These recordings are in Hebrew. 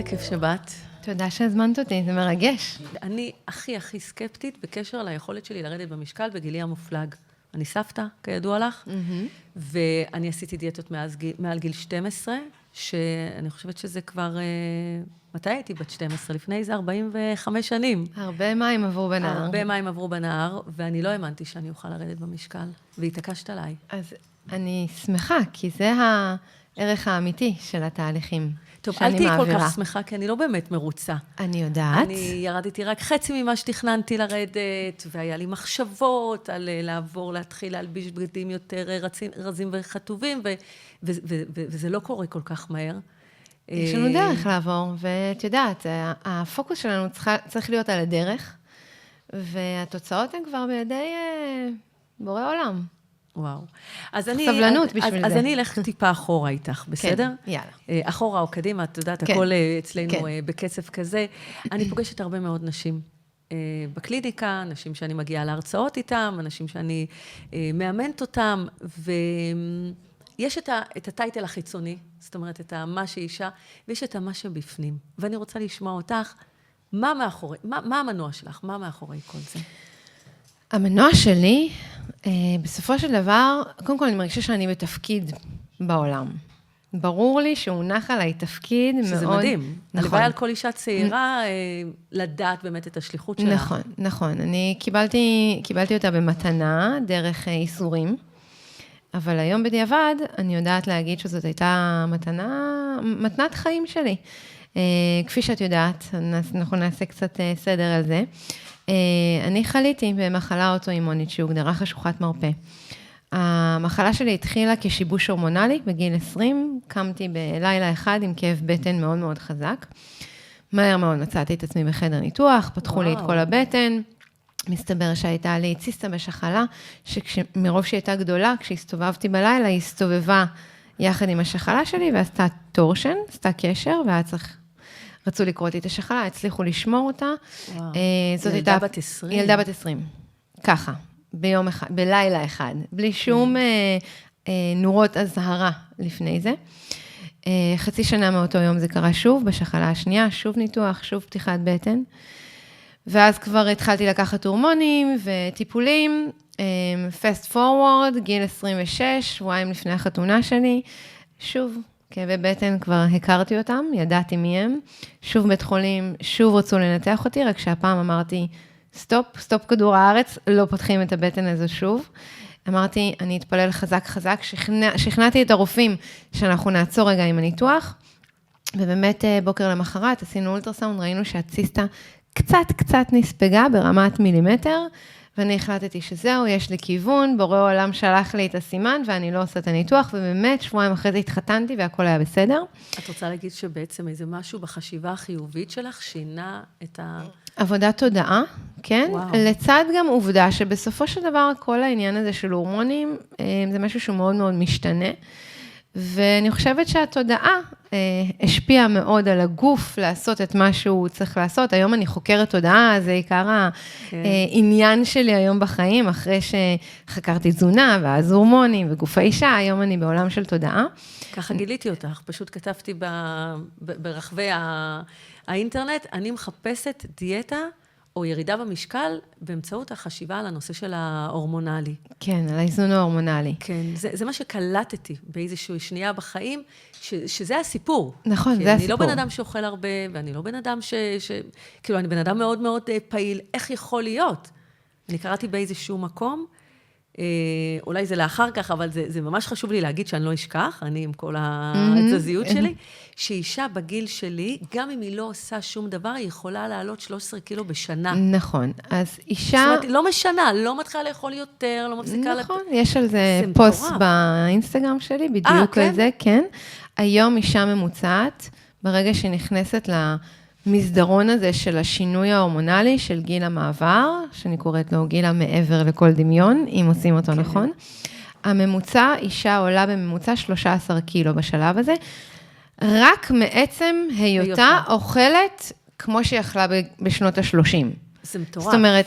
כיף שבאת. תודה שהזמנת אותי, זה מרגש. אני הכי סקפטית בקשר ליכולת שלי לרדת במשקל בגילי המופלג. אני סבתא, כידוע לך, ואני עשיתי דיאטות מעל גיל 12, שאני חושבת שזה כבר... מתי הייתי בת 12? לפני זה 45 שנים. הרבה מים עברו בנהר. הרבה מים עברו בנהר, ואני לא האמנתי שאני אוכל לרדת במשקל, והתעקשת עליי. אז אני שמחה, כי זה הערך האמיתי של התהליכים. טוב, אל תהי כל כך שמחה, כי אני לא באמת מרוצה. אני יודעת. אני ירדתי רק חצי ממה שתכננתי לרדת, והיה לי מחשבות על לעבור, להתחיל להלביש בגדים יותר רזים וחטובים, וזה לא קורה כל כך מהר. יש לנו דרך לעבור, ואת יודעת, הפוקוס שלנו צריך להיות על הדרך, והתוצאות הן כבר בידי בורא עולם. וואו. סבלנות בשביל זה. אז אני אלך טיפה אחורה איתך, בסדר? כן, יאללה. אחורה או קדימה, את יודעת, הכל אצלנו בקצב כזה. אני פוגשת הרבה מאוד נשים בקליניקה, נשים שאני מגיעה להרצאות איתם, אנשים שאני מאמנת אותם, ויש את הטייטל החיצוני, זאת אומרת, את מה שאישה, ויש את מה שבפנים. ואני רוצה לשמוע אותך, מה המנוע שלך? מה מאחורי כל זה? המנוע שלי, בסופו של דבר, קודם כל אני מרגישה שאני בתפקיד בעולם. ברור לי שהונח עליי תפקיד מאוד... שזה מדהים. נכון. הלוואי על כל אישה צעירה לדעת באמת את השליחות שלה. נכון, נכון. אני קיבלתי אותה במתנה, דרך איסורים, אבל היום בדיעבד, אני יודעת להגיד שזאת הייתה מתנת חיים שלי. כפי שאת יודעת, אנחנו נעשה קצת סדר על זה. אני חליתי במחלה אוטואימונית שהוגדרה חשוכת מרפא. המחלה שלי התחילה כשיבוש הורמונלי בגיל 20, קמתי בלילה אחד עם כאב בטן מאוד מאוד חזק. מהר מאוד מצאתי את עצמי בחדר ניתוח, פתחו לי את כל הבטן, מסתבר שהייתה לי ציסטה בשחלה, שמרוב שהיא הייתה גדולה, כשהסתובבתי בלילה, היא הסתובבה יחד עם השחלה שלי, ועשתה טורשן, עשתה קשר, רצו לקרוא לי את השחלה, הצליחו לשמור אותה. ילדה בת 20. ילדה בת 20, ככה, ביום אחד, בלילה אחד, בלי שום נורות אזהרה לפני זה. חצי שנה מאותו יום זה קרה שוב, בשחלה השנייה, שוב ניתוח, שוב פתיחת בטן. ואז כבר התחלתי לקחת הורמונים וטיפולים, fast forward, גיל 26, שבועיים לפני החתונה שלי, שוב, כאבי בטן כבר הכרתי אותם, ידעתי מי הם, שוב בית חולים, שוב רצו לנתח אותי, רק שהפעם אמרתי, סטופ כדור הארץ, לא פותחים את הבטן הזו שוב. אמרתי, אני אתפלל חזק, שכנעתי את הרופאים שאנחנו נעצור רגע עם הניתוח, ובאמת בוקר למחרת עשינו אולטרסאונד, ראינו שהציסטה קצת נספגה ברמת מילימטר, ואני החלטתי שזהו, יש לי כיוון, בורא עולם שלח לי את הסימן, ואני לא עושה את הניתוח, ובאמת שבועיים אחרי זה התחתנתי, והכל היה בסדר. את רוצה להגיד שבעצם איזה משהו בחשיבה החיובית שלך, שינה את עבודת תודעה, כן? וואו. לצד גם עובדה שבסופו של דבר, כל העניין הזה של הורמונים, זה משהו שהוא מאוד מאוד משתנה, ואני חושבת שהתודעה השפיעה מאוד על הגוף לעשות את מה שהוא צריך לעשות. היום אני חוקרת תודעה, זה עיקר העניין שלי היום בחיים, אחרי שחקרתי תזונה ואז הורמונים וגוף האישה, היום אני בעולם של תודעה. ככה גיליתי אותך, פשוט כתבתי ברחבי האינטרנט, אני מחפשת דיאטה או ירידה במשקל באמצעות החשיבה על הנושא של ההורמונלי. כן, על האיזון ההורמונלי. כן, זה מה שקלטתי באיזושהי שנייה בחיים, שזה הסיפור. נכון, זה הסיפור. אני לא בן אדם שאוכל הרבה, ואני לא בן אדם כאילו, אני בן אדם מאוד מאוד פעיל. איך יכול להיות? אני קראתי באיזשהו מקום, אולי זה לאחר כך, אבל זה ממש חשוב לי להגיד שאני לא אשכח, אני עם כל התזזיות שלי, שאישה בגיל שלי, גם אם היא לא עושה שום דבר, היא יכולה לעלות 13 קילו בשנה. נכון, אז אישה... זאת אומרת, לא משנה, לא מתחילה לאכול יותר, לא מפסיקה... נכון, יש על זה פוסט באינסטגרם שלי, בדיוק על זה, כן. היום אישה ממוצעת, ברגע שנכנסת למסדרון הזה של השינוי ההורמונלי, של גיל המעבר, שאני קוראת לו גיל המעבר לכל דמיון, אם עושים אותו נכון, הממוצע, אישה עולה בממוצע 13 קילו בשלב הזה, רק מעצם היותה אוכלת כמו שהיא אכלה בשנות ה-30. זה מטורף. זאת אומרת,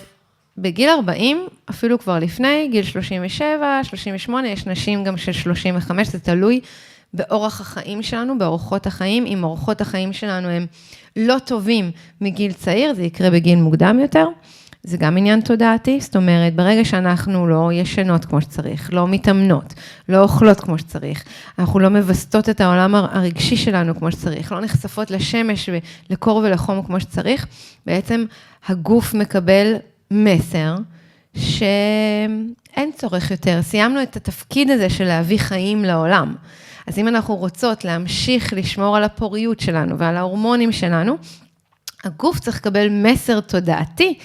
בגיל 40, אפילו כבר לפני, גיל 37, 38, יש נשים גם של 35, זה תלוי באורח החיים שלנו, באורחות החיים, אם אורחות החיים שלנו הם לא טובים מגיל צעיר, זה יקרה בגיל מוקדם יותר, זה גם עניין תודעתי, זאת אומרת, ברגע שאנחנו לא ישנות כמו שצריך, לא מתאמנות, לא אוכלות כמו שצריך, אנחנו לא מבסטות את העולם הרגשי שלנו כמו שצריך, לא נחשפות לשמש ולקור ולחום כמו שצריך, בעצם הגוף מקבל מסר שאין צורך יותר. סיימנו את התפקיד הזה של להביא חיים לעולם. אז אם אנחנו רוצות להמשיך לשמור על הפוריות שלנו ועל ההורמונים שלנו, הגוף צריך לקבל מסר תודעתי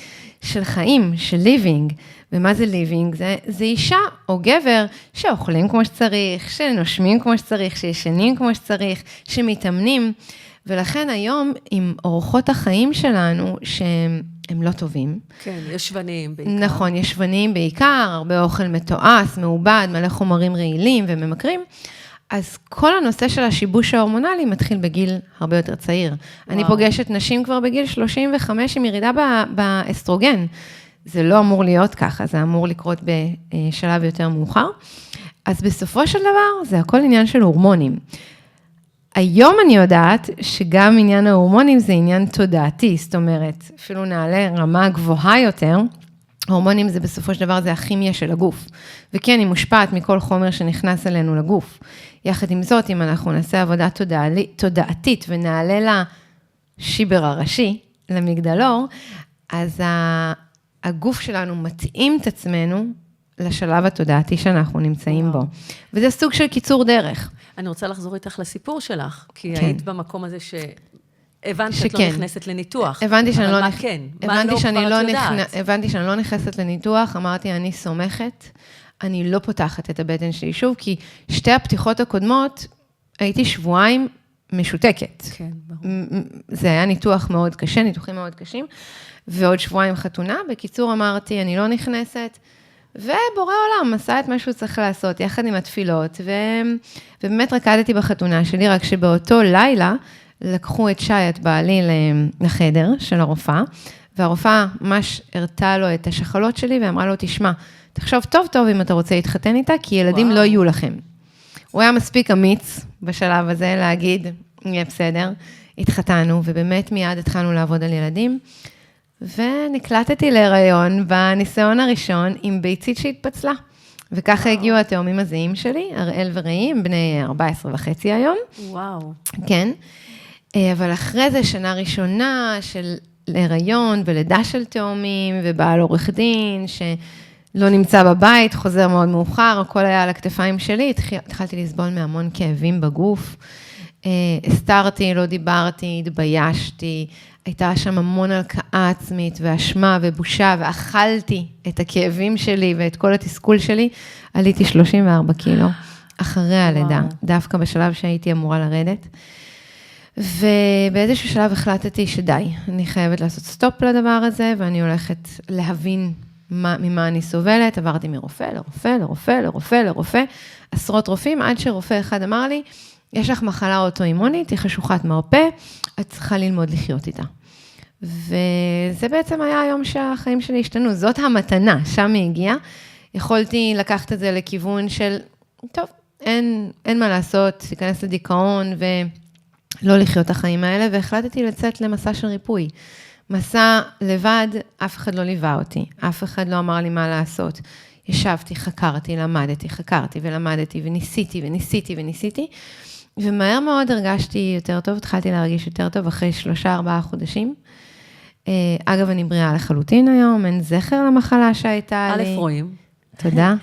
של חיים, של ליבינג. ומה זה ליבינג? זה אישה או גבר שאוכלים כמו שצריך, שנושמים כמו שצריך, שישנים כמו שצריך, שמתאמנים. ולכן היום עם אורחות החיים שלנו שהם לא טובים. כן, ישבניים בעיקר. נכון, ישבניים בעיקר, הרבה אוכל מתועש, מעובד, מלא חומרים רעילים וממכרים. אז כל הנושא של השיבוש ההורמונלי מתחיל בגיל הרבה יותר צעיר. אני פוגשת נשים כבר בגיל 35 עם ירידה באסטרוגן. זה לא אמור להיות ככה, זה אמור לקרות בשלב יותר מאוחר. אז בסופו של דבר, זה הכל עניין של הורמונים. היום אני יודעת שגם עניין ההורמונים זה עניין תודעתי, זאת אומרת, אפילו נעלה רמה גבוהה יותר, הורמונים זה בסופו של דבר, זה הכימיה של הגוף. וכן, היא מושפעת מכל חומר שנכנס אלינו לגוף. יחד עם זאת, אם אנחנו נעשה עבודה תודעתית ונעלה לשיבר הראשי, למגדלור, אז הגוף שלנו מתאים את עצמנו לשלב התודעתי שאנחנו נמצאים בו. וזה סוג של קיצור דרך. אני רוצה לחזור איתך לסיפור שלך, כי היית במקום הזה הבנת שאת לא נכנסת לניתוח. הבנתי שאני לא כן? מה לא כבר את יודעת? הבנתי שאני לא נכנסת לניתוח, אמרתי, אני סומכת, אני לא פותחת את הבטן שלי שוב, כי שתי הפתיחות הקודמות, הייתי שבועיים משותקת. כן, ברור. זה היה ניתוח מאוד קשה, ניתוחים מאוד קשים, ועוד שבועיים חתונה. בקיצור אמרתי, אני לא נכנסת, ובורא עולם עשה את מה שהוא צריך לעשות, יחד עם התפילות, ובאמת רקדתי בחתונה שלי, רק שבאותו לילה, לקחו את שי, את בעלי, לחדר של הרופאה, והרופאה ממש הרתה לו את השחלות שלי, ואמרה לו, תשמע, תחשוב טוב טוב אם אתה רוצה להתחתן איתה, כי ילדים לא יהיו לכם. הוא היה מספיק אמיץ בשלב הזה להגיד, יהיה בסדר, התחתנו, ובאמת מיד התחלנו לעבוד על ילדים, ונקלטתי להיריון בניסיון הראשון עם ביצית שהתפצלה. וככה הגיעו התאומים הזהים שלי, אראל ורעים, בני 14.5 היום. וואו. כן. אבל אחרי זה שנה ראשונה של להיריון ולידה של תאומים, ובעל עורך דין שלא נמצא בבית, חוזר מאוד מאוחר, הכל היה על הכתפיים שלי, התחלתי לסבול מהמון כאבים בגוף, הסתרתי, לא דיברתי, התביישתי, הייתה שם המון הלקאה עצמית, ואשמה ובושה, ואכלתי את הכאבים שלי ואת כל התסכול שלי, עליתי 34 קילו, אחרי הלידה, דווקא בשלב שהייתי אמורה לרדת, ובאיזשהו שלב החלטתי שדי, אני חייבת לעשות סטופ לדבר הזה, ואני הולכת להבין ממה אני סובלת, עברתי מרופא לרופא, לרופא, לרופא, לרופא, עשרות רופאים, עד שרופא אחד אמר לי, יש לך מחלה אוטואימונית, היא חשוכת מרפא, את צריכה ללמוד לחיות איתה. וזה בעצם היה היום שהחיים שלי השתנו, זאת המתנה, שם היא הגיעה, יכולתי לקחת את זה לכיוון של, טוב, אין מה לעשות, להיכנס לדיכאון ולא לחיות את החיים האלה, והחלטתי לצאת למסע של ריפוי. מסע לבד, אף אחד לא ליווה אותי, אף אחד לא אמר לי מה לעשות. ישבתי, חקרתי, למדתי, חקרתי ולמדתי, וניסיתי וניסיתי וניסיתי, ומהר מאוד הרגשתי יותר טוב, התחלתי להרגיש יותר טוב אחרי 3-4 חודשים. אגב, אני בריאה לחלוטין היום, אין זכר למחלה שהייתה לי. א' רואים. תודה.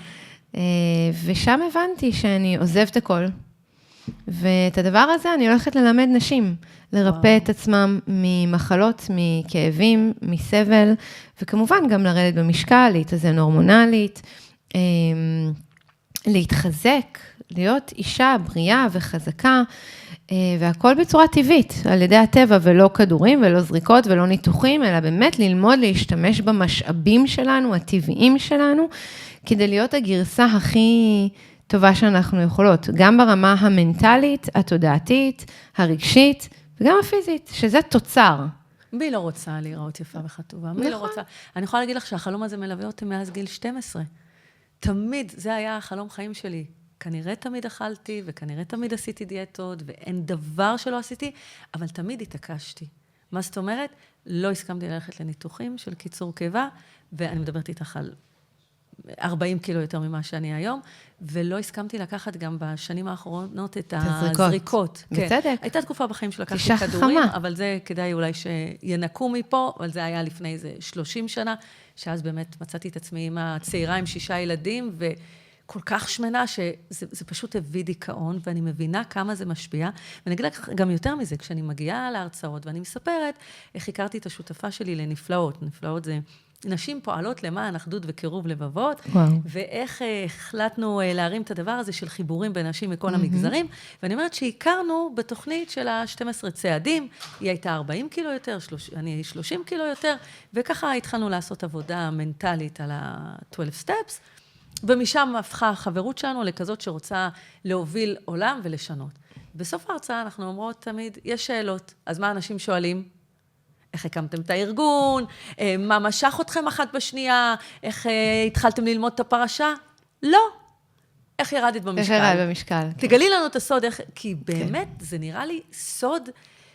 ושם הבנתי שאני עוזבת הכל, ואת הדבר הזה אני הולכת ללמד נשים, לרפא את עצמם ממחלות, מכאבים, מסבל, וכמובן גם לרדת במשקל, להתאזן הורמונלית, להתחזק, להיות אישה בריאה וחזקה, והכל בצורה טבעית, על ידי הטבע, ולא כדורים, ולא זריקות, ולא ניתוחים, אלא באמת ללמוד להשתמש במשאבים שלנו, הטבעיים שלנו, כדי להיות הגרסה הכי טובה שאנחנו יכולות, גם ברמה המנטלית, התודעתית, הרגשית, וגם הפיזית, שזה תוצר. מי לא רוצה להיראות יפה וכתובה? מי לא רוצה? אני יכולה להגיד לך שהחלום הזה מלווה אותי מאז גיל 12. תמיד, זה היה החלום חיים שלי. כנראה תמיד אכלתי, וכנראה תמיד עשיתי דיאטות, ואין דבר שלא עשיתי, אבל תמיד התעקשתי. מה זאת אומרת? לא הסכמתי ללכת לניתוחים של קיצור קיבה, ואני מדברת איתך על 40 קילו יותר ממה שאני היום, ולא הסכמתי לקחת גם בשנים האחרונות את הזריקות. בצדק. כן. הייתה תקופה בחיים שלקחתי כדורים, אבל זה כדאי אולי שינקו מפה, אבל זה היה לפני איזה 30 שנה, שאז באמת מצאתי את עצמי עם הצעירה עם 6 ילדים, וכל כך שמנה שזה פשוט הביא דיכאון, ואני מבינה כמה זה משפיע. ואני אגיד לך גם יותר מזה, כשאני מגיעה להרצאות, ואני מספרת איך הכרתי את השותפה שלי לנפלאות. נפלאות זה נשים פועלות למען אחדות וקירוב לבבות, ואיך החלטנו להרים את הדבר הזה של חיבורים בין נשים מכל המגזרים, ואני אומרת שהכרנו בתוכנית של ה-12 צעדים, היא הייתה 40 קילו יותר, אני 30 קילו יותר, וככה התחלנו לעשות עבודה מנטלית על ה-12 steps, ומשם הפכה החברות שלנו לכזאת שרוצה להוביל עולם ולשנות. בסוף ההרצאה אנחנו אומרות תמיד, יש שאלות, אז מה אנשים שואלים? איך הקמתם את הארגון, מה משך אתכם אחת בשנייה, איך התחלתם ללמוד את הפרשה? לא. איך ירדת במשקל? איך ירד במשקל. תגלי לנו את הסוד, כי באמת זה נראה לי סוד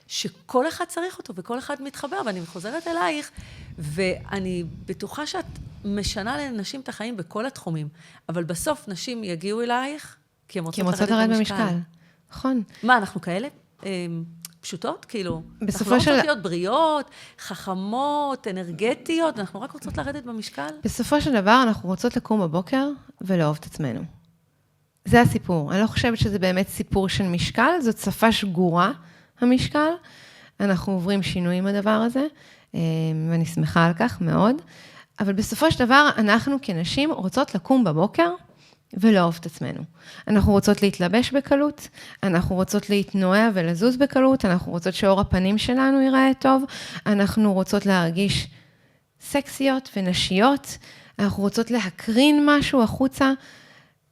שכל אחד צריך אותו וכל אחד מתחבר, ואני חוזרת אלייך, ואני בטוחה שאת משנה לנשים את החיים בכל התחומים, אבל בסוף נשים יגיעו אלייך, כי הן רוצות לרדת במשקל. נכון. מה, אנחנו כאלה? פשוטות, כאילו, אנחנו לא רוצות להיות בריאות, חכמות, אנרגטיות, אנחנו רק רוצות לרדת במשקל. בסופו של דבר, אנחנו רוצות לקום בבוקר ולאהוב את עצמנו. זה הסיפור. אני לא חושבת שזה באמת סיפור של משקל, זאת שפה שגורה, המשקל. אנחנו עוברים שינוי עם הדבר הזה, ואני שמחה על כך מאוד. אבל בסופו של דבר, אנחנו כנשים רוצות לקום בבוקר, ולאהוב את עצמנו. אנחנו רוצות להתלבש בקלות, אנחנו רוצות להתנועע ולזוז בקלות, אנחנו רוצות שאור הפנים שלנו ייראה טוב, אנחנו רוצות להרגיש סקסיות ונשיות, אנחנו רוצות להקרין משהו החוצה,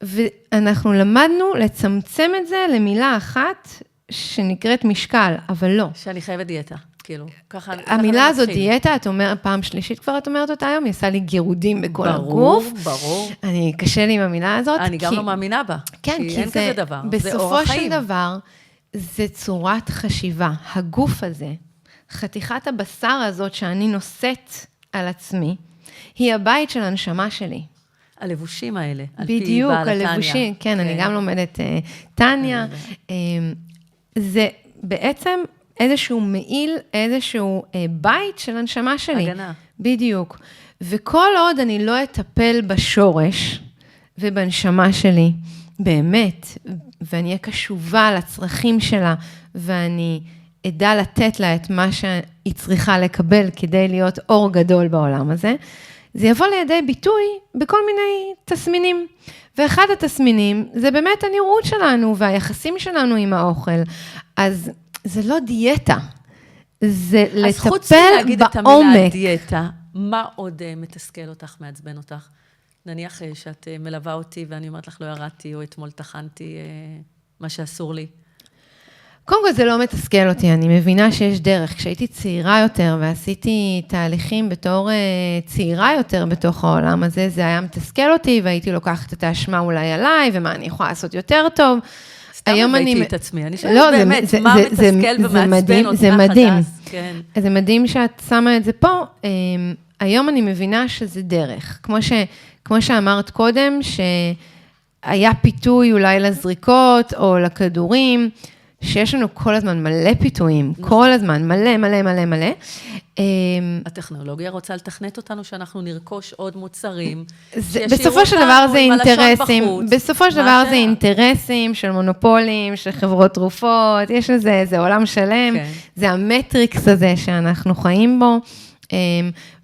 ואנחנו למדנו לצמצם את זה למילה אחת שנקראת משקל, אבל לא. שאני חייבת דיאטה. כאילו, ככה המילה הזאת דיאטה, את אומרת, פעם שלישית כבר את אומרת אותה היום, היא עשה לי גירודים בכל הגוף. ברור. אני קשה לי עם המילה הזאת. אני גם לא מאמינה בה. כן, כי אין כזה דבר. בסופו של דבר, זה צורת חשיבה. הגוף הזה, חתיכת הבשר הזאת שאני נושאת על עצמי, היא הבית של הנשמה שלי. הלבושים האלה, על פי בעל בדיוק, הטניה. הלבושים, כן, אני גם לומדת טניה. זה בעצם איזשהו מעיל, איזשהו בית של הנשמה שלי. הגנה. בדיוק. וכל עוד אני לא אטפל בשורש ובנשמה שלי, באמת, ואני אהיה קשובה לצרכים שלה, ואני אדע לתת לה את מה שהיא צריכה לקבל כדי להיות אור גדול בעולם הזה, זה יבוא לידי ביטוי בכל מיני תסמינים. ואחד התסמינים זה באמת הנראות שלנו והיחסים שלנו עם האוכל. אז זה לא דיאטה, זה לטפל בעומק. אז חוץ מלהגיד את המילה דיאטה, מה עוד מתסכל אותך, מעצבן אותך? נניח שאת מלווה אותי ואני אומרת לך לא ירדתי, או אתמול תחנתי מה שאסור לי. קודם כל זה לא מתסכל אותי, אני מבינה שיש דרך. כשהייתי צעירה יותר ועשיתי תהליכים בתור צעירה יותר בתוך העולם הזה, זה היה מתסכל אותי והייתי לוקחת את האשמה אולי עליי, ומה אני יכולה לעשות יותר טוב. סתם הבאתי את עצמי, אני שואלת באמת, מה מתסכל ומעצבן אותך הדס? זה מדהים שאת שמה את זה פה. היום אני מבינה שזה דרך. כמו שאמרת קודם, שהיה פיתוי אולי לזריקות או לכדורים, שיש לנו כל הזמן מלא פיתויים, כל הזמן, מלא, מלא, מלא, מלא. הטכנולוגיה רוצה לתכנת אותנו שאנחנו נרכוש עוד מוצרים. בסופו של דבר זה אינטרסים, בסופו של דבר זה אינטרסים של מונופולים, של חברות תרופות, יש לזה איזה עולם שלם, זה המטריקס הזה שאנחנו חיים בו,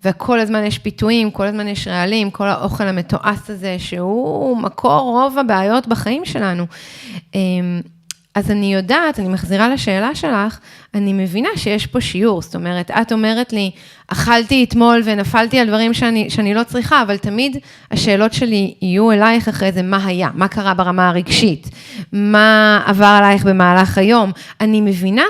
וכל הזמן יש פיתויים, כל הזמן יש רעלים, כל האוכל המתועש הזה, שהוא מקור רוב הבעיות בחיים שלנו. אז אני יודעת, אני מחזירה לשאלה שלך, אני מבינה שיש פה שיעור, זאת אומרת, את אומרת לי, אכלתי אתמול ונפלתי על דברים שאני לא צריכה, אבל תמיד השאלות שלי יהיו אלייך אחרי זה, מה היה, מה קרה ברמה הרגשית, מה עבר עלייך במהלך היום. אני מבינה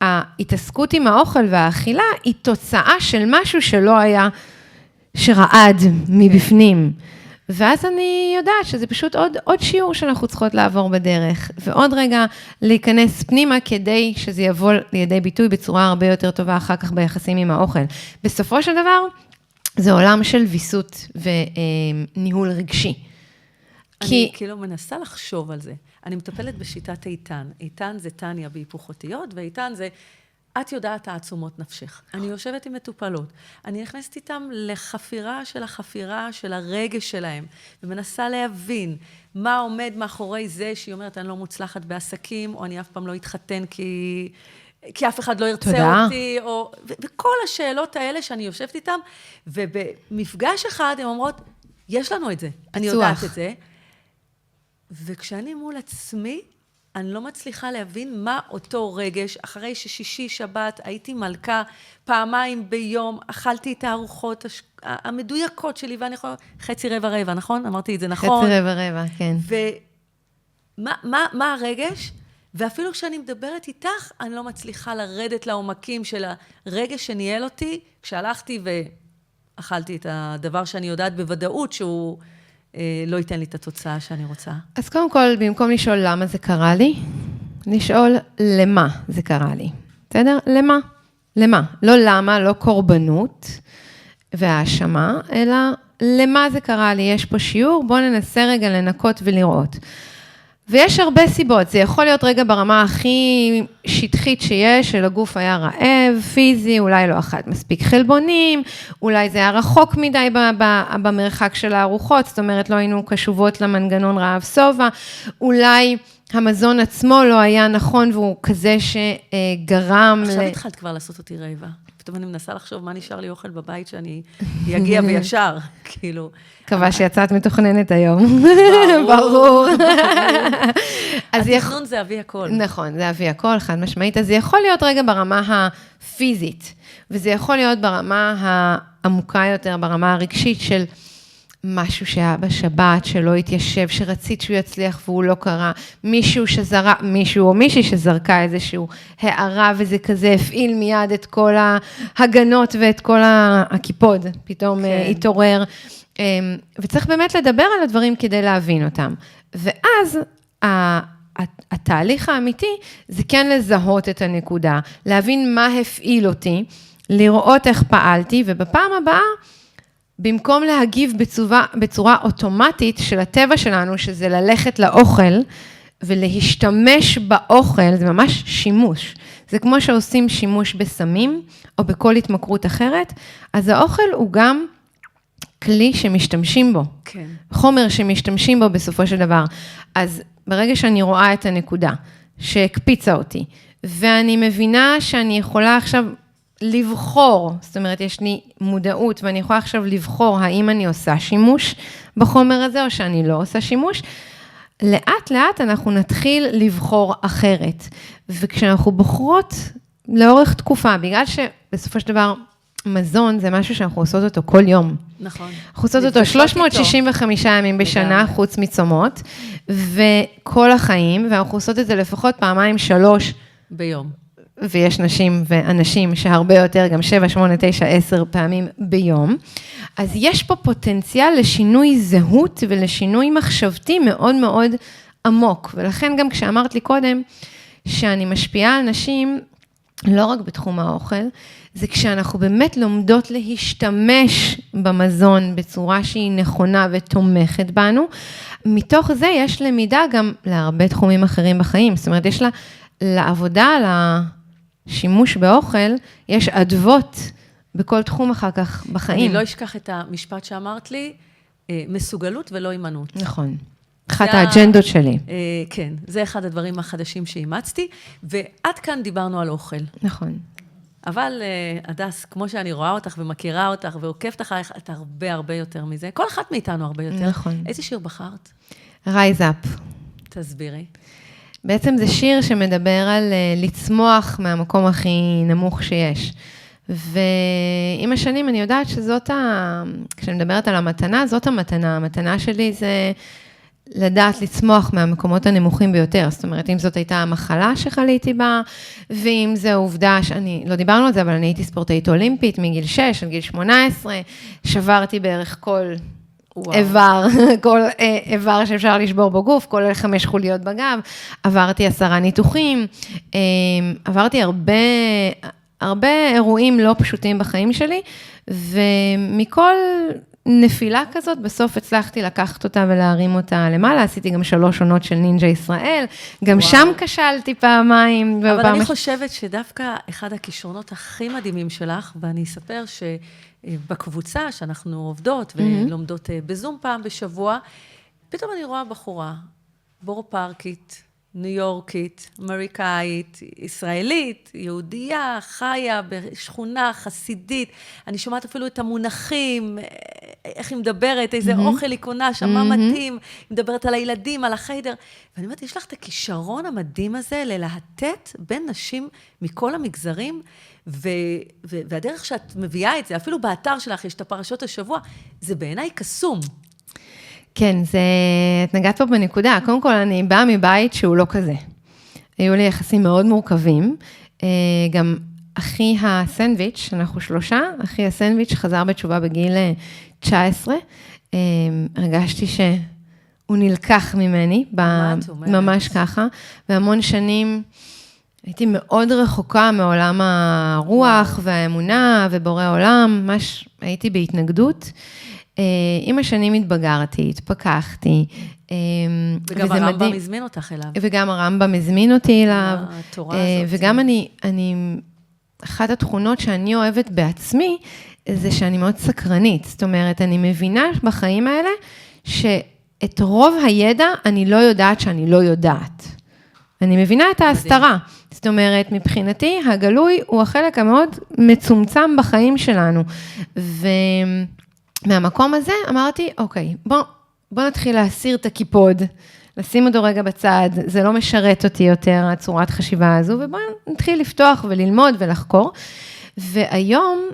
שההתעסקות עם האוכל והאכילה היא תוצאה של משהו שלא היה, שרעד מבפנים. ואז אני יודעת שזה פשוט עוד שיעור שאנחנו צריכות לעבור בדרך, ועוד רגע להיכנס פנימה כדי שזה יבוא לידי ביטוי בצורה הרבה יותר טובה אחר כך ביחסים עם האוכל. בסופו של דבר, זה עולם של ויסות וניהול רגשי. אני כאילו מנסה לחשוב על זה. אני מטפלת בשיטת איתן. איתן זה טניה בהיפוך אותיות, ואיתן זה, את יודעת תעצומות נפשך. אני יושבת עם מטופלות. אני נכנסת איתם לחפירה של הרגש שלהם, ומנסה להבין מה עומד מאחורי זה שהיא אומרת, אני לא מוצלחת בעסקים, או אני אף פעם לא אתחתן כי אף אחד לא ירצה אותי, וכל השאלות האלה שאני יושבת איתם, ובמפגש אחד הן אומרות, יש לנו את זה, אני יודעת את זה, וכשאני מול עצמי, אני לא מצליחה להבין מה אותו רגש, אחרי ששישי, שבת, הייתי מלכה, פעמיים ביום, אכלתי את הארוחות המדויקות שלי, ואני יכולה, חצי רבע, נכון? אמרתי את זה נכון? חצי רבע, כן. ומה הרגש? ואפילו כשאני מדברת איתך, אני לא מצליחה לרדת לעומקים של הרגש שניהל אותי, כשהלכתי ואכלתי את הדבר שאני יודעת בוודאות שהוא לא ייתן לי את התוצאה שאני רוצה. אז קודם כל, במקום לשאול למה זה קרה לי, לשאול למה זה קרה לי. בסדר? למה? למה? לא למה, לא קורבנות והאשמה, אלא למה זה קרה לי. יש פה שיעור, בואו ננסה רגע לנקות ולראות. ויש הרבה סיבות, זה יכול להיות רגע ברמה הכי שטחית שיש, שלגוף היה רעב, פיזי, אולי לא אכלת מספיק חלבונים, אולי זה היה רחוק מדי במרחק של הארוחות, זאת אומרת לא היינו קשובות למנגנון רעב סובה, אולי המזון עצמו לא היה נכון והוא כזה שגרם... עכשיו התחלת כבר לעשות אותי רעבה. פתאום אני מנסה לחשוב מה נשאר לי אוכל בבית שאני אגיע וישר, כאילו. מקווה שיצאת מתוכננת היום. ברור. התכנון זה אבי הכל. נכון, זה אבי הכל, חד משמעית. אז זה יכול להיות רגע ברמה הפיזית, וזה יכול להיות ברמה העמוקה יותר, ברמה הרגשית של משהו שהיה בשבת, שלא התיישב, שרצית שהוא יצליח והוא לא קרה, מישהו או מישהי שזרקה איזשהו הערה, וזה כזה הפעיל מיד את כל ההגנות ואת כל הקיפוד, פתאום התעורר. וצריך באמת לדבר על הדברים כדי להבין אותם. ואז התהליך האמיתי זה כן לזהות את הנקודה, להבין מה הפעיל אותי, לראות איך פעלתי, ובפעם הבאה, במקום להגיב בצורה אוטומטית של הטבע שלנו, שזה ללכת לאוכל ולהשתמש באוכל, זה ממש שימוש. זה כמו שעושים שימוש בסמים או בכל התמכרות אחרת, אז האוכל הוא גם כלי שמשתמשים בו. כן. חומר שמשתמשים בו בסופו של דבר. אז ברגע שאני רואה את הנקודה שהקפיצה אותי, ואני מבינה שאני יכולה עכשיו לבחור, זאת אומרת, יש לי מודעות, ואני יכולה עכשיו לבחור האם אני עושה שימוש בחומר הזה, או שאני לא עושה שימוש, לאט לאט אנחנו נתחיל לבחור אחרת. וכשאנחנו בוחרות לאורך תקופה, בגלל שבסופו של דבר, מזון זה משהו שאנחנו עושות אותו כל יום. נכון. אנחנו עושות אותו 365 ימים בשנה, חוץ מצומות, וכל החיים, ואנחנו עושות את זה לפחות פעמיים 3 ביום. ויש נשים ואנשים שהרבה יותר, גם 7, 8, 9, 10 פעמים ביום. אז יש פה פוטנציאל לשינוי זהות ולשינוי מחשבתי מאוד מאוד עמוק. ולכן גם כשאמרת לי קודם, שאני משפיעה על נשים, לא רק בתחום האוכל, זה כשאנחנו באמת לומדות להשתמש במזון בצורה שהיא נכונה ותומכת בנו. מתוך זה יש למידה גם להרבה תחומים אחרים בחיים. זאת אומרת, יש לה לעבודה על השימוש באוכל, יש אדוות בכל תחום אחר כך בחיים. אני לא אשכח את המשפט שאמרת לי, מסוגלות ולא אימנות. נכון. אחת האג'נדות שלי. כן, זה אחד הדברים החדשים שאימצתי, ועד כאן דיברנו על אוכל. נכון. אבל, הדס, כמו שאני רואה אותך ומכירה אותך ועוקבת אחריך, את הרבה הרבה יותר מזה. כל אחת מאיתנו הרבה יותר. נכון. איזה שיר בחרת? Rise Up. תסבירי. בעצם זה שיר שמדבר על לצמוח מהמקום הכי נמוך שיש. ועם השנים אני יודעת שזאת, כשאני מדברת על המתנה, זאת המתנה. המתנה שלי זה לדעת לצמוח מהמקומות הנמוכים ביותר. זאת אומרת, אם זאת הייתה המחלה שחליתי בה, ואם זה העובדה שאני, לא דיברנו על זה, אבל אני הייתי ספורטאית אולימפית מגיל 6 עד גיל 18, שברתי בערך כל איבר, כל איבר שאפשר לשבור בגוף, כל 5 חוליות בגב, עברתי 10 ניתוחים, עברתי הרבה אירועים לא פשוטים בחיים שלי, ומכל נפילה כזאת, בסוף הצלחתי לקחת אותה ולהרים אותה למעלה, עשיתי גם 3 עונות של נינג'ה ישראל, גם שם כשלתי פעמיים. אבל אני חושבת שדווקא אחד הכישרונות הכי מדהימים שלך, ואני אספר שבקבוצה שאנחנו עובדות ולומדות בזום פעם בשבוע, פתאום אני רואה בחורה, בור פארקית, ניו יורקית, אמריקאית, ישראלית, יהודייה, חיה בשכונה חסידית. אני שומעת אפילו את המונחים, איך היא מדברת, איזה אוכל היא קונה, שמה מתאים, היא מדברת על הילדים, על החיידר. ואני אומרת, יש לך את הכישרון המדהים הזה ללהטט בין נשים מכל המגזרים, והדרך שאת מביאה את זה, אפילו באתר שלך יש את הפרשות השבוע, זה בעיניי קסום. כן, את נגעת פה בנקודה. קודם כל, אני באה מבית שהוא לא כזה. היו לי יחסים מאוד מורכבים. גם אחי הסנדוויץ', אנחנו 3, אחי הסנדוויץ' חזר בתשובה בגיל 19. הרגשתי שהוא נלקח ממני, ממש ככה. והמון שנים הייתי מאוד רחוקה מעולם הרוח והאמונה ובורא עולם, ממש הייתי בהתנגדות. עם השנים התבגרתי, התפכחתי. וגם הרמב"ם הזמין אותך אליו. וגם הרמב"ם הזמין אותי אליו. התורה הזאת. וגם אחת התכונות שאני אוהבת בעצמי, זה שאני מאוד סקרנית. זאת אומרת, אני מבינה בחיים האלה, שאת רוב הידע אני לא יודעת שאני לא יודעת. אני מבינה את ההסתרה. זאת אומרת, מבחינתי, הגלוי הוא החלק המאוד מצומצם בחיים שלנו. מהמקום הזה אמרתי, אוקיי, בוא נתחיל להסיר את הקיפוד, לשים אותו רגע בצד, זה לא משרת אותי יותר, הצורת חשיבה הזו, ובוא נתחיל לפתוח וללמוד ולחקור. והיום,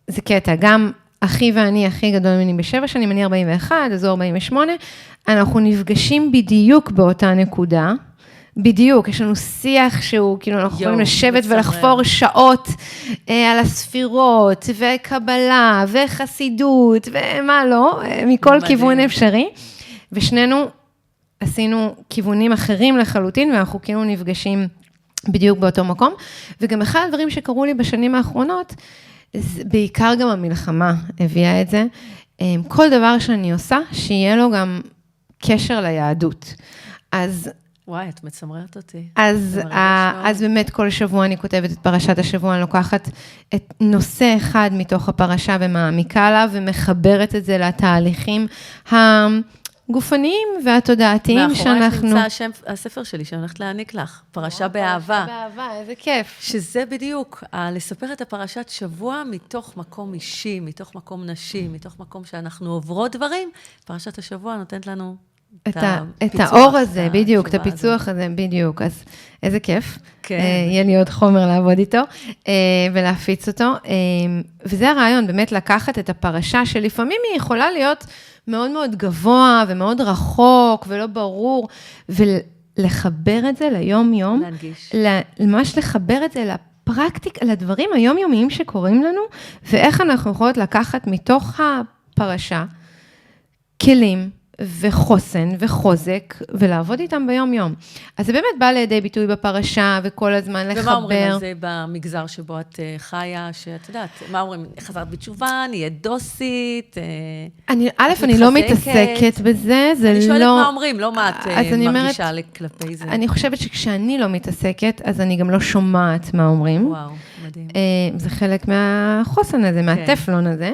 זה קטע, גם אחי ואני, הכי גדול ממני ב7 שנים, אני 41, אז הוא 48, אנחנו נפגשים בדיוק באותה נקודה, בדיוק, יש לנו שיח שהוא, כאילו אנחנו יכולים לשבת ולחפור שעות על הספירות, וקבלה, וחסידות, ומה לא, מכל כיוון אפשרי, ושנינו עשינו כיוונים אחרים לחלוטין, ואנחנו כאילו נפגשים בדיוק באותו מקום, וגם אחד הדברים שקרו לי בשנים האחרונות, בעיקר גם המלחמה הביאה את זה, כל דבר שאני עושה, שיהיה לו גם קשר ליהדות. וואי, את מצמררת אותי. אז באמת כל שבוע אני כותבת את פרשת השבוע, אני לוקחת את נושא אחד מתוך הפרשה ומעמיקה לה, ומחברת את זה לתהליכים הגופניים והתודעתיים שאנחנו... מאחורייך נמצא הספר שלי שאני הולכת להעניק לך, פרשה באהבה. פרשה באהבה, איזה כיף. שזה בדיוק, לספר את הפרשת שבוע מתוך מקום אישי, מתוך מקום נשי, מתוך מקום שאנחנו עוברות דברים, פרשת השבוע נותנת לנו... את האור הזה, בדיוק, את הפיצוח הזה, בדיוק, אז איזה כיף, יהיה לי עוד חומר לעבוד איתו, ולהפיץ אותו, וזה הרעיון, באמת לקחת את הפרשה, שלפעמים היא יכולה להיות מאוד מאוד גבוה, ומאוד רחוק, ולא ברור, ולחבר את זה ליום-יום, ממש לחבר את זה לפרקטיקה, לדברים היומיומיים שקורים לנו, ואיך אנחנו יכולות לקחת מתוך הפרשה, כלים, וחוסן וחוזק, ולעבוד איתם ביום-יום. אז זה באמת בא לידי ביטוי בפרשה, וכל הזמן לחבר. ומה אומרים על זה במגזר שבו את חיה, שאת יודעת, מה אומרים? חזרת בתשובה, נהיית דוסית, אני לא מתעסקת בזה, זה לא... אני שואלת מה אומרים, לא מה את מרגישה כלפי זה. אני חושבת שכשאני לא מתעסקת, אז אני גם לא שומעת מה אומרים. וואו, מדהים. זה חלק מהחוסן הזה, מהטפלון הזה.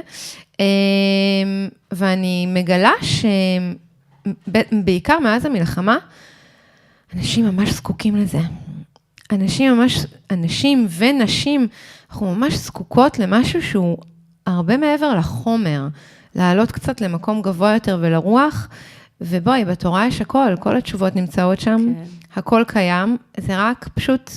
ואני מגלה שבעיקר מאז המלחמה, אנשים ממש זקוקים לזה. אנשים ונשים, אנחנו ממש זקוקות למשהו שהוא הרבה מעבר לחומר, לעלות קצת למקום גבוה יותר ולרוח, ובואי, בתורה יש הכל, כל התשובות נמצאות שם, הכל קיים, זה רק פשוט...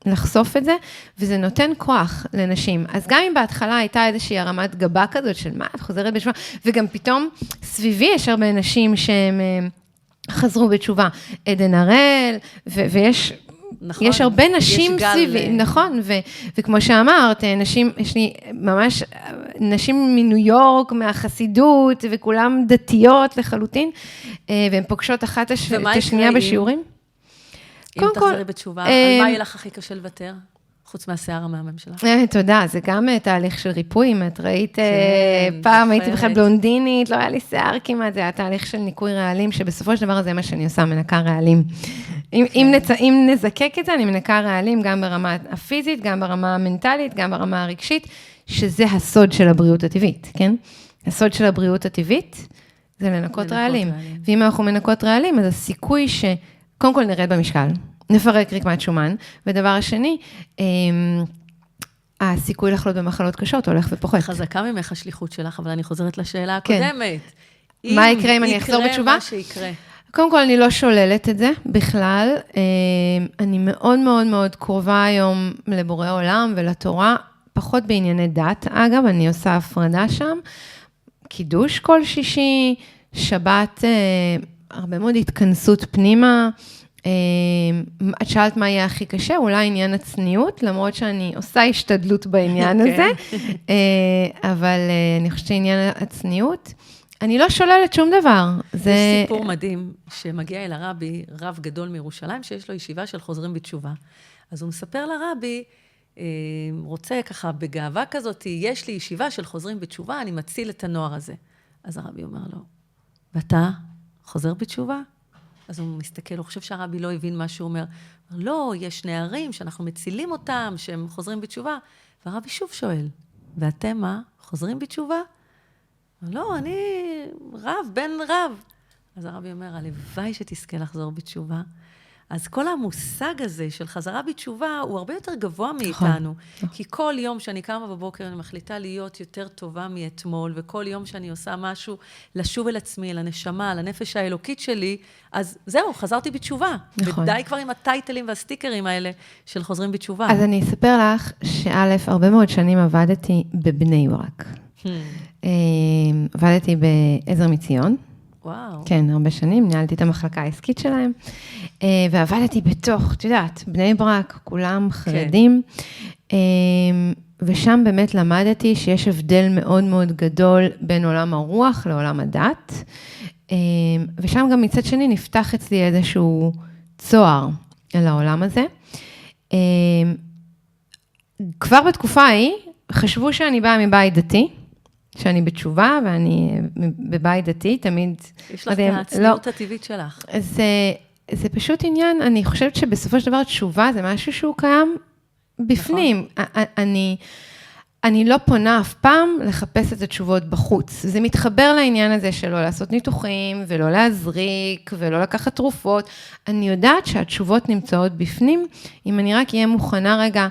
לחשוף את זה, וזה נותן כוח לנשים. אז גם אם בהתחלה הייתה איזושהי הרמת גבה כזאת של מה, את חוזרת בתשובה, וגם פתאום סביבי יש הרבה נשים שהם חזרו בתשובה, עדן הראל, ויש נכון. יש הרבה נשים סביבי, נכון, וכמו שאמרת, נשים, יש לי ממש נשים מניו יורק, מהחסידות, וכולם דתיות לחלוטין, והן פוגשות אחת את השנייה בשיעורים. אם תחזרי בתשובה, על מה יהיה לך הכי קשה לוותר? חוץ מהשיער המהמם שלך. תודה, זה גם תהליך של ריפוי, אם את ראית פעם, הייתי בכלל בלונדינית, לא היה לי שיער כמעט, זה היה תהליך של ניקוי רעלים, שבסופו של דבר זה מה שאני עושה, מנקה רעלים. אם נזקק את זה, אני מנקה רעלים גם ברמה הפיזית, גם ברמה המנטלית, גם ברמה הרגשית, שזה הסוד של הבריאות הטבעית, כן? הסוד של הבריאות הטבעית זה לנקות רעלים. ואם אנחנו מנקות רעלים, אז הסיכוי שקודם כל נרד במשקל, נפרק רקמת שומן, ודבר השני, הסיכוי לחלות במחלות קשות הולך ופוחת. חזקה ממך השליחות שלך, אבל אני חוזרת לשאלה הקודמת. מה יקרה אם אני אחזור בתשובה? יקרה מה שיקרה. קודם כל, אני לא שוללת את זה בכלל. אני מאוד מאוד מאוד קרובה היום לבורא עולם ולתורה, פחות בענייני דת. אגב, אני עושה הפרדה שם, קידוש כל שישי, שבת, הרבה מאוד התכנסות פנימה. את שאלת מה יהיה הכי קשה, אולי עניין הצניעות, למרות שאני עושה השתדלות בעניין הזה, אבל אני חושבת שעניין הצניעות, אני לא שוללת שום דבר. יש סיפור מדהים, שמגיע אל הרבי, רב גדול מירושלים, שיש לו ישיבה של חוזרים בתשובה. אז הוא מספר לרבי, רוצה ככה בגאווה כזאת, יש לי ישיבה של חוזרים בתשובה, אני מציל את הנוער הזה. אז הרבי אומר לו, ואתה חוזר בתשובה? אז הוא מסתכל, הוא חושב שהרבי לא הבין מה שהוא אומר. לא, יש נערים שאנחנו מצילים אותם, שהם חוזרים בתשובה. והרבי שוב שואל, ואתם מה? חוזרים בתשובה? לא, אני רב, בן רב. אז הרבי אומר, הלוואי שתזכה לחזור בתשובה. אז כל המושג הזה של חזרה בתשובה, הוא הרבה יותר גבוה מאיתנו. כי כל יום שאני קמה בבוקר, אני מחליטה להיות יותר טובה מאתמול, וכל יום שאני עושה משהו, לשוב אל עצמי, לנשמה, לנפש האלוקית שלי, אז זהו, חזרתי בתשובה. נכון. ודי כבר עם הטייטלים והסטיקרים האלה של חוזרים בתשובה. אז אני אספר לך שא', הרבה מאוד שנים עבדתי בבני ברק. עבדתי בעזר מציון. וואו. כן, הרבה שנים, ניהלתי את המחלקה העסקית שלהם, ועבדתי בתוך, את יודעת, בני ברק, כולם חרדים, ושם באמת למדתי שיש הבדל מאוד מאוד גדול בין עולם הרוח לעולם הדת, ושם גם מצד שני נפתח אצלי איזשהו צוהר אל העולם הזה. כבר בתקופה ההיא, חשבו שאני באה מבית דתי, שאני בתשובה, ואני בבית דתי, תמיד... יש לך את העצמאות הטבעית שלך. זה פשוט עניין, אני חושבת שבסופו של דבר תשובה זה משהו שהוא קיים בפנים. אני לא פונה אף פעם לחפש את התשובות בחוץ. זה מתחבר לעניין הזה שלא לעשות ניתוחים, ולא להזריק, ולא לקחת תרופות. אני יודעת שהתשובות נמצאות בפנים, אם אני רק אהיה מוכנה רגע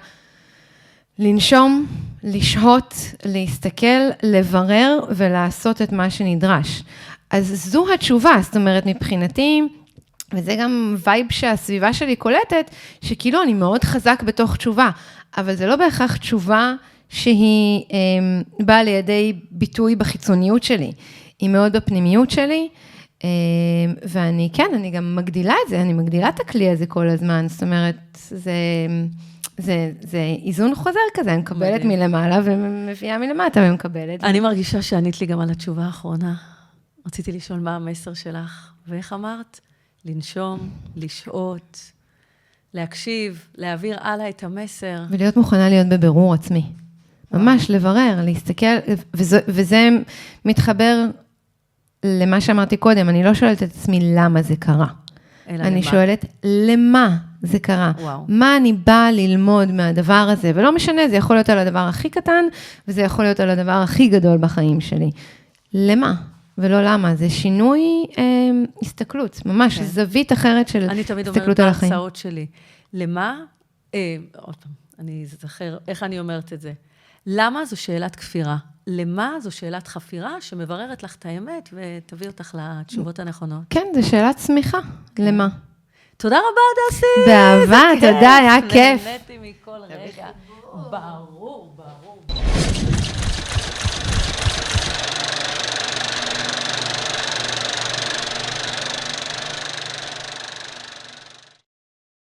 לנשום, לשהות, להסתכל, לברר ולעשות את מה שנדרש. אז זו התשובה, זאת אומרת, מבחינתי, וזה גם וייב שהסביבה שלי קולטת, שכאילו אני מאוד חזק בתוך תשובה, אבל זה לא בהכרח תשובה שהיא באה לידי ביטוי בחיצוניות שלי, היא מאוד בפנימיות שלי, ואני כן, אני גם מגדילה את זה, אני מגדילה את הכלי הזה כל הזמן, זאת אומרת, זה איזון חוזר כזה, אני מקבלת מלמעלה ומביאה מלמטה ומקבלת. אני מרגישה שענית לי גם על התשובה האחרונה. רציתי לשאול מה המסר שלך, ואיך אמרת? לנשום, לשהות, להקשיב, להעביר הלאה את המסר. ולהיות מוכנה להיות בבירור עצמי. ממש לברר, להסתכל, וזה מתחבר למה שאמרתי קודם, אני לא שואלת את עצמי למה זה קרה. אני שואלת למה זה קרה. מה אני באה ללמוד מהדבר הזה, ולא משנה, זה יכול להיות על הדבר הכי קטן, וזה יכול להיות על הדבר הכי גדול בחיים שלי. למה? ולא למה, זה שינוי הסתכלות, ממש זווית אחרת של הסתכלות על החיים. אני תמיד אומרת בהרצאות שלי, למה, עוד פעם, אני זוכר, איך אני אומרת את זה? למה זו שאלת כפירה? למה זו שאלת חפירה שמבררת לך את האמת ותביא אותך לתשובות הנכונות? כן, זו שאלת צמיחה, למה? תודה רבה, דסי. באהבה, תודה, היה כיף. נהניתי מכל רגע. ברור, ברור.